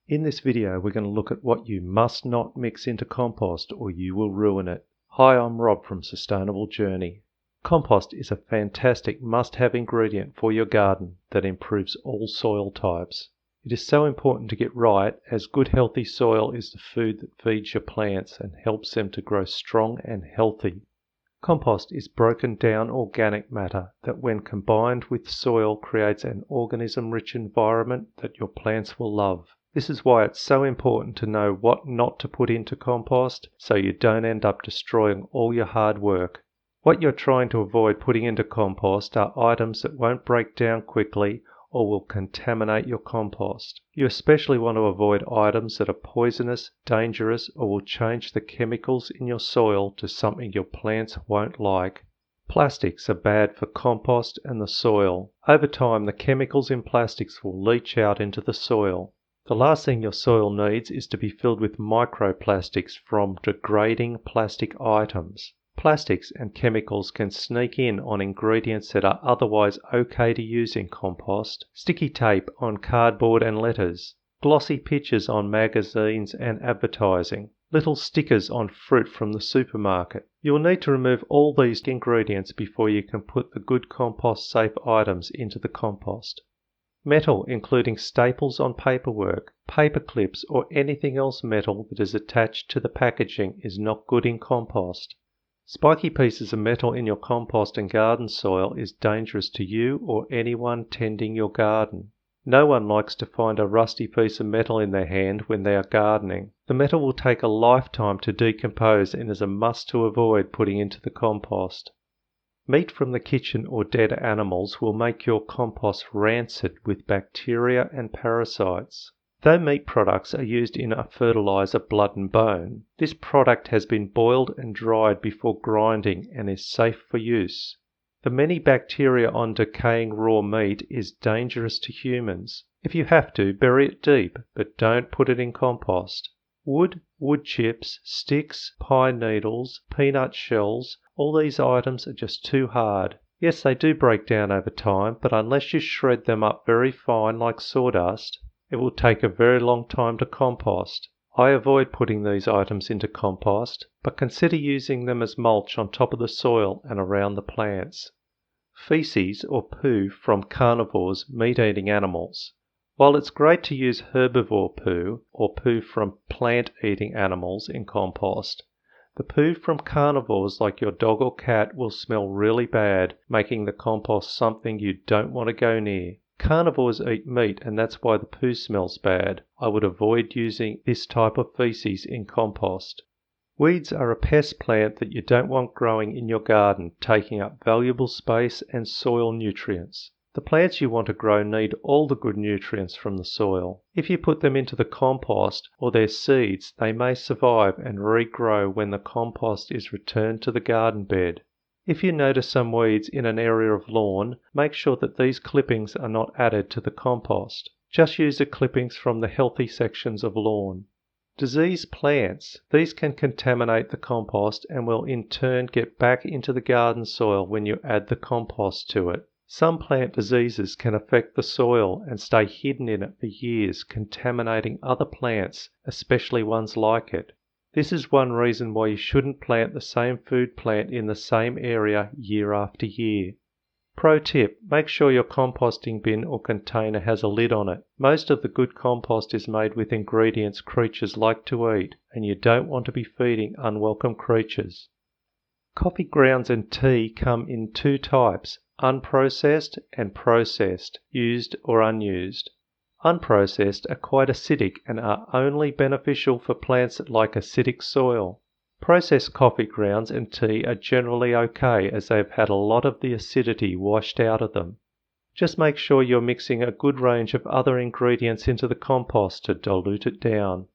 In this video we're going to look at what you must not mix into compost or you will ruin it. Hi, I'm Rob from Sustainable Journey. Compost is a fantastic must-have ingredient for your garden that improves all soil types. It is so important to get right, as good healthy soil is the food that feeds your plants and helps them to grow strong and healthy. Compost is broken down organic matter that when combined with soil creates an organism-rich environment that your plants will love. This is why it's so important to know what not to put into compost so you don't end up destroying all your hard work. What you're trying to avoid putting into compost are items that won't break down quickly or will contaminate your compost. You especially want to avoid items that are poisonous, dangerous, or will change the chemicals in your soil to something your plants won't like. Plastics are bad for compost and the soil. Over time, the chemicals in plastics will leach out into the soil. The last thing your soil needs is to be filled with microplastics from degrading plastic items. Plastics and chemicals can sneak in on ingredients that are otherwise okay to use in compost. Sticky tape on cardboard and letters, glossy pictures on magazines and advertising, little stickers on fruit from the supermarket. You will need to remove all these ingredients before you can put the good compost safe items into the compost. Metal, including staples on paperwork, paper clips, or anything else metal that is attached to the packaging, is not good in compost. Spiky pieces of metal in your compost and garden soil is dangerous to you or anyone tending your garden. No one likes to find a rusty piece of metal in their hand when they are gardening. The metal will take a lifetime to decompose and is a must to avoid putting into the compost. Meat from the kitchen or dead animals will make your compost rancid with bacteria and parasites. Though meat products are used in a fertilizer Blood and Bone, this product has been boiled and dried before grinding and is safe for use. The many bacteria on decaying raw meat is dangerous to humans. If you have to, bury it deep, but don't put it in compost. Wood chips, sticks, pine needles, peanut shells, all these items are just too hard. Yes, they do break down over time, but unless you shred them up very fine like sawdust, it will take a very long time to compost. I avoid putting these items into compost, but consider using them as mulch on top of the soil and around the plants. Feces or poo from carnivores, meat-eating animals. While it's great to use herbivore poo or poo from plant-eating animals in compost, the poo from carnivores like your dog or cat will smell really bad, making the compost something you don't want to go near. Carnivores eat meat and that's why the poo smells bad. I would avoid using this type of feces in compost. Weeds are a pest plant that you don't want growing in your garden, taking up valuable space and soil nutrients. The plants you want to grow need all the good nutrients from the soil. If you put them into the compost or their seeds, they may survive and regrow when the compost is returned to the garden bed. If you notice some weeds in an area of lawn, make sure that these clippings are not added to the compost. Just use the clippings from the healthy sections of lawn. Diseased plants. These can contaminate the compost and will in turn get back into the garden soil when you add the compost to it. Some plant diseases can affect the soil and stay hidden in it for years, contaminating other plants, especially ones like it. This is one reason why you shouldn't plant the same food plant in the same area year after year. Pro tip, make sure your composting bin or container has a lid on it. Most of the good compost is made with ingredients creatures like to eat, and you don't want to be feeding unwelcome creatures. Coffee grounds and tea come in two types, unprocessed and processed, used or unused. Unprocessed are quite acidic and are only beneficial for plants that like acidic soil. Processed coffee grounds and tea are generally okay as they've had a lot of the acidity washed out of them. Just make sure you're mixing a good range of other ingredients into the compost to dilute it down.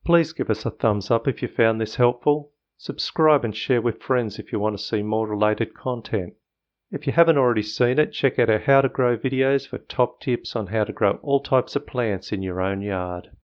Please give us a thumbs up if you found this helpful. Subscribe and share with friends if you want to see more related content. If you haven't already seen it, check out our How to Grow videos for top tips on how to grow all types of plants in your own yard.